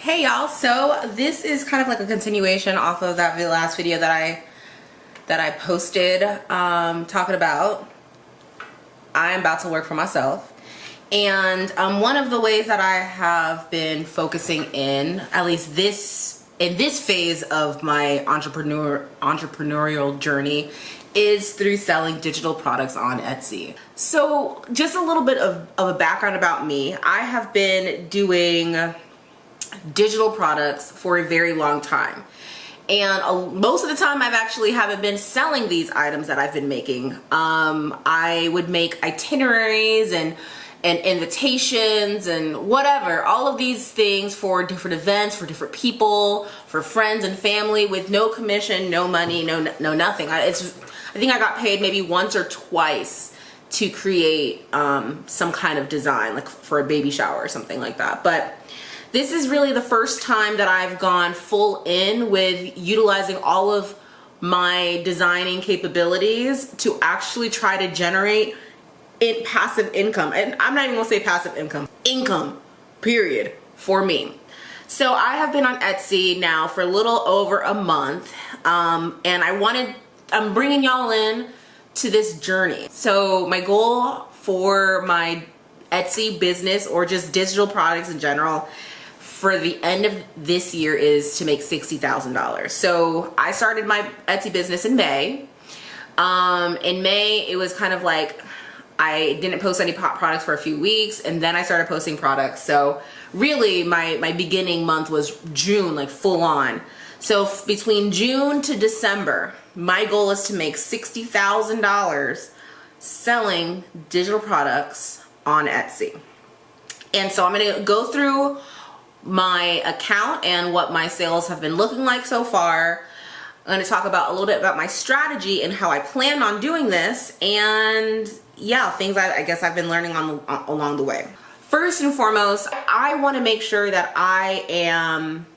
Hey y'all, so this is kind of like a continuation off of that last video that I posted talking about I'm about to work for myself. And one of the ways that I have been focusing in, at least in this phase of my entrepreneurial journey, is through selling digital products on Etsy. So just a little bit of a background about me. I have been doing digital products for a very long time, and most of the time I've actually haven't been selling these items that I've been making. I would make itineraries and invitations and whatever, all of these things for different events, for different people, for friends and family, with no commission, no money, no nothing. I think I got paid maybe once or twice to create some kind of design, like for a baby shower or something like that. But this is really the first time that I've gone full in with utilizing all of my designing capabilities to actually try to generate passive income. And I'm not even gonna say passive income, period, for me. So I have been on Etsy now for a little over a month, and I'm bringing y'all in to this journey. So my goal for my Etsy business, or just digital products in general, for the end of this year is to make $60,000. So I started my Etsy business in May. In May, it was kind of like I didn't post any products for a few weeks, and then I started posting products. So really my beginning month was June, like full on. So between June to December, my goal is to make $60,000 selling digital products on Etsy. And so I'm gonna go through my account and what my sales have been looking like so far. I'm going to talk about a little bit about my strategy and how I plan on doing this, and yeah, things I guess I've been learning along the way. First and foremost, I want to make sure that I am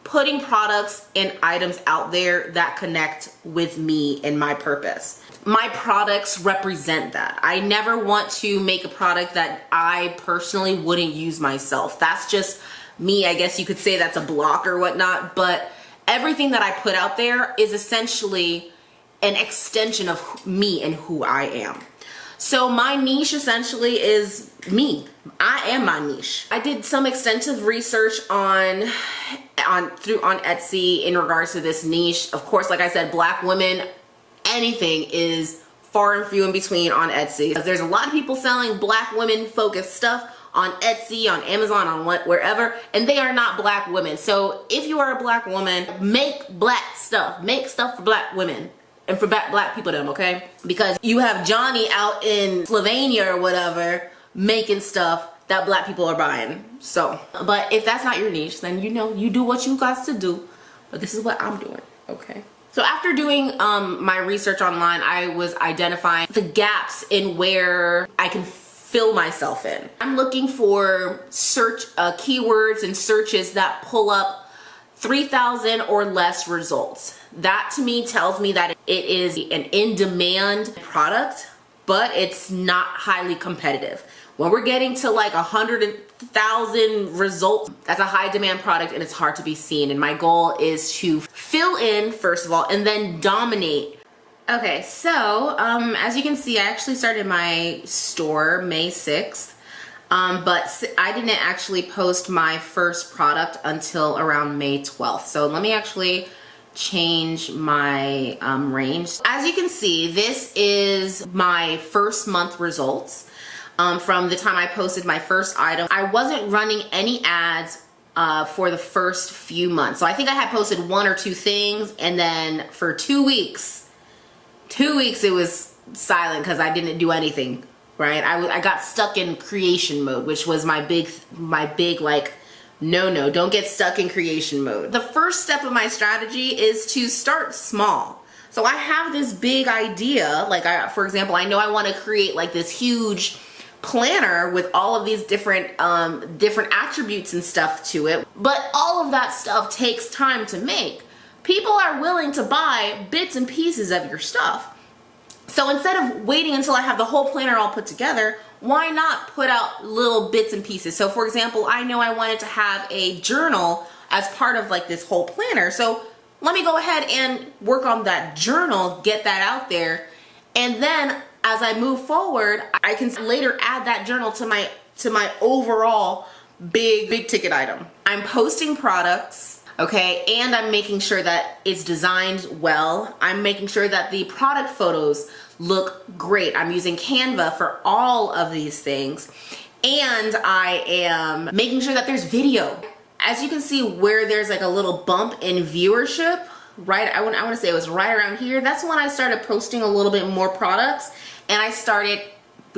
putting products and items out there that connect with me and my purpose. My products represent that. I never want to make a product that I personally wouldn't use myself. That's just me. I guess you could say that's a block or whatnot, but everything that I put out there is essentially an extension of me and who I am. So my niche essentially is me. I am my niche. I did some extensive research on Etsy in regards to this niche. Of course, like I said, Black women, anything is far and few in between on Etsy. There's a lot of people selling Black women focused stuff on Etsy, on Amazon, on wherever, and they are not Black women. So if you are a Black woman, make Black stuff. Make stuff for Black women and for Black people them, okay? Because you have Johnny out in Slovenia or whatever making stuff that Black people are buying. So, but if that's not your niche, then you do what you got to do. But this is what I'm doing, okay? So after doing my research online, I was identifying the gaps in where I can fill myself in. I'm looking for search keywords and searches that pull up 3,000 or less results. That to me tells me that it is an in-demand product, but it's not highly competitive. When we're getting to like 100,000 results, that's a high demand product and it's hard to be seen. And my goal is to fill in first of all and then dominate. Okay, so as you can see, I actually started my store May 6th, but I didn't actually post my first product until around May 12th. So let me actually change my range. As you can see, this is my first month results from the time I posted my first item. I wasn't running any ads for the first few months. So I think I had posted one or two things, and then for 2 weeks, it was silent because I didn't do anything, right? I got stuck in creation mode, which was my big like, no, don't get stuck in creation mode. The first step of my strategy is to start small. So I have this big idea, like for example, I know I want to create like this huge planner with all of these different attributes and stuff to it, but all of that stuff takes time to make. People are willing to buy bits and pieces of your stuff. So instead of waiting until I have the whole planner all put together, why not put out little bits and pieces? So for example, I know I wanted to have a journal as part of like this whole planner. So let me go ahead and work on that journal, get that out there. And then as I move forward, I can later add that journal to my overall big ticket item. I'm posting products, okay, and I'm making sure that it's designed well. I'm making sure that the product photos look great. I'm using Canva for all of these things. And I am making sure that there's video. As you can see where there's like a little bump in viewership, right? I want to say it was right around here. That's when I started posting a little bit more products and I started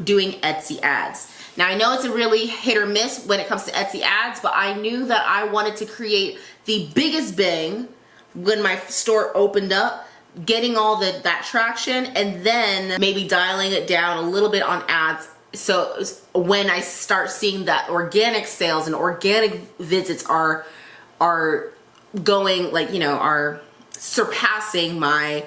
doing Etsy ads. Now I know it's a really hit or miss when it comes to Etsy ads, but I knew that I wanted to create the biggest bang when my store opened up, getting all that traction, and then maybe dialing it down a little bit on ads. So when I start seeing that organic sales and organic visits are going, like, you know, are surpassing my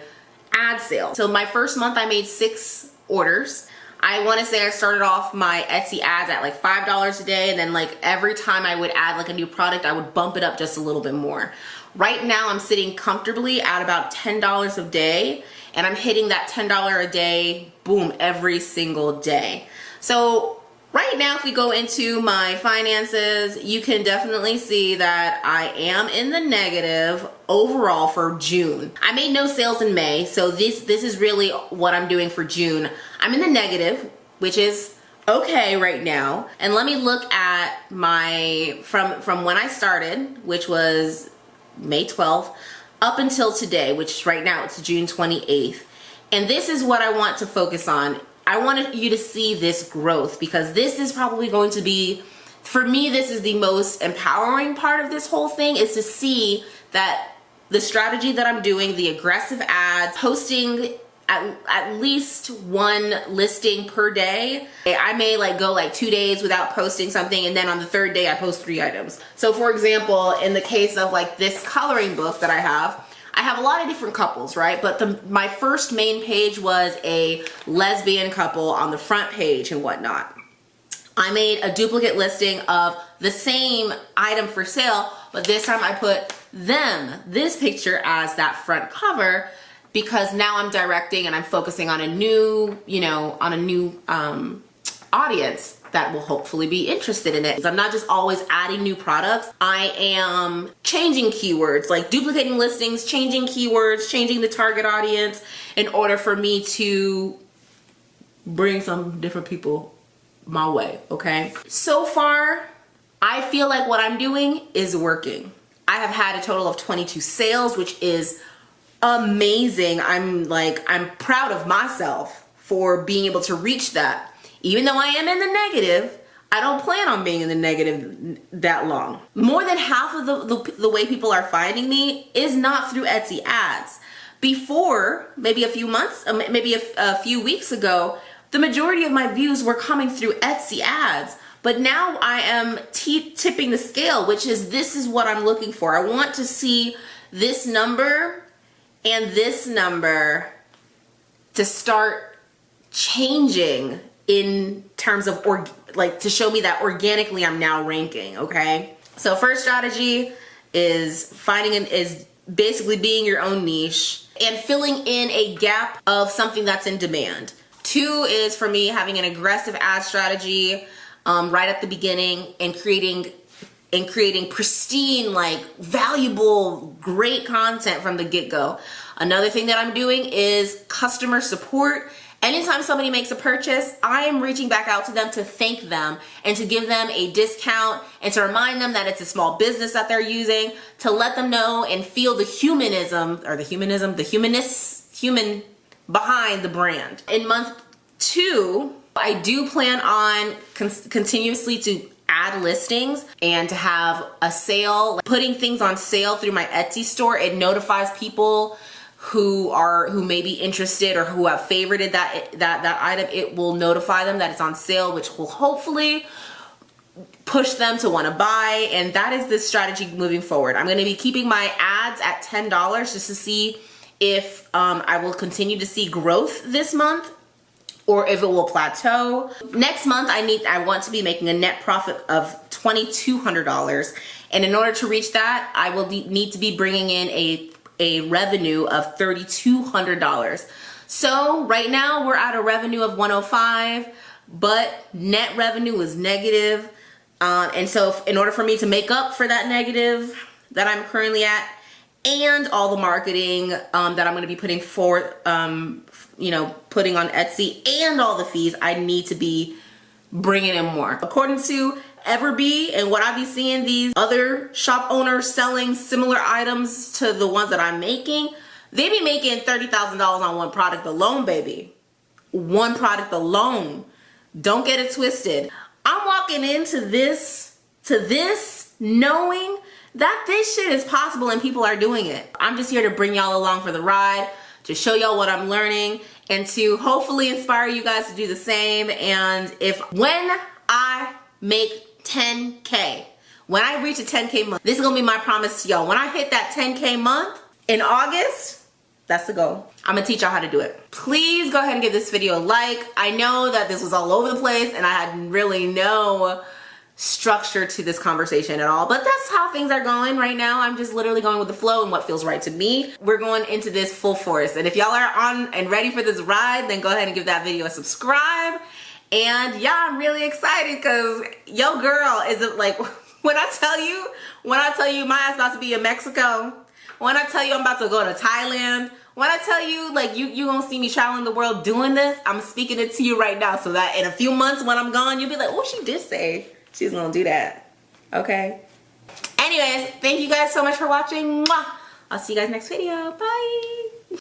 ad sales. So my first month I made 6 orders. I want to say I started off my Etsy ads at like $5 a day, and then like every time I would add like a new product, I would bump it up just a little bit more. Right now I'm sitting comfortably at about $10 a day, and I'm hitting that $10 a day, boom, every single day. So right now, if we go into my finances, you can definitely see that I am in the negative overall for June. I made no sales in May, so this is really what I'm doing for June. I'm in the negative, which is okay right now. And let me look at my, from when I started, which was May 12th, up until today, which right now it's June 28th. And this is what I want to focus on. I wanted you to see this growth, because this is probably going to be, for me, this is the most empowering part of this whole thing, is to see that the strategy that I'm doing, the aggressive ads, posting at least 1 listing per day. I may like go like 2 days without posting something, and then on the 3rd day I post 3 items. So for example, in the case of like this coloring book that I have a lot of different couples, right? But my first main page was a lesbian couple on the front page and whatnot. I made a duplicate listing of the same item for sale, but this time I put this picture as that front cover, because now I'm directing and I'm focusing on a new, you know, on a new audience that will hopefully be interested in it. I'm not just always adding new products. I am changing keywords, like duplicating listings, changing keywords, changing the target audience in order for me to bring some different people my way, okay? So far, I feel like what I'm doing is working. I have had a total of 22 sales, which is amazing. I'm proud of myself for being able to reach that. Even though I am in the negative, I don't plan on being in the negative that long. More than half of the way people are finding me is not through Etsy ads. Before, maybe a few months, maybe a few weeks ago, the majority of my views were coming through Etsy ads. But now I am tipping the scale, which is, this is what I'm looking for. I want to see this number and this number to start changing in terms of, to show me that organically I'm now ranking, okay? So first strategy is is basically being your own niche and filling in a gap of something that's in demand. 2 is, for me, having an aggressive ad strategy right at the beginning, and creating pristine, like valuable, great content from the get-go. Another thing that I'm doing is customer support. Anytime somebody makes a purchase, I am reaching back out to them to thank them and to give them a discount and to remind them that it's a small business that they're using, to let them know and feel the human behind the brand. In month 2, I do plan on continuously to add listings and to have a sale, putting things on sale through my Etsy store. It notifies people who may be interested or who have favorited that item. It will notify them that it's on sale, which will hopefully push them to want to buy. And that is the strategy moving forward. I'm going to be keeping my ads at $10 just to see if I will continue to see growth this month or if it will plateau. Next month, I want to be making a net profit of $2,200. And in order to reach that, I will need to be bringing in a revenue of $3,200. So right now we're at a revenue of 105, but net revenue is negative. And so in order for me to make up for that negative that I'm currently at, and all the marketing that I'm going to be putting forth, putting on Etsy, and all the fees, I need to be bringing in more. According to Everbee and what I be seeing these other shop owners selling similar items to the ones that I'm making, they be making $30,000 on one product alone, baby. One product alone. Don't get it twisted. I'm walking into this knowing that this shit is possible and people are doing it. I'm just here to bring y'all along for the ride, to show y'all what I'm learning, and to hopefully inspire you guys to do the same. And when I make 10K, when I reach a 10K month, this is gonna be my promise to y'all. When I hit that 10K month in August, that's the goal. I'm gonna teach y'all how to do it. Please go ahead and give this video a like. I know that this was all over the place and I had really no structure to this conversation at all, but that's how things are going right now. I'm just literally going with the flow and what feels right to me. We're going into this full force, and if y'all are on and ready for this ride, then go ahead and give that video a subscribe. And yeah, I'm really excited because yo girl is like, when I tell you my ass about to be in Mexico, when I tell you I'm about to go to Thailand, when I tell you like you gonna see me traveling the world doing this, I'm speaking it to you right now so that in a few months when I'm gone, you'll be like, oh, she did say she's gonna do that. Okay. Anyways, thank you guys so much for watching. Mwah! I'll see you guys next video. Bye.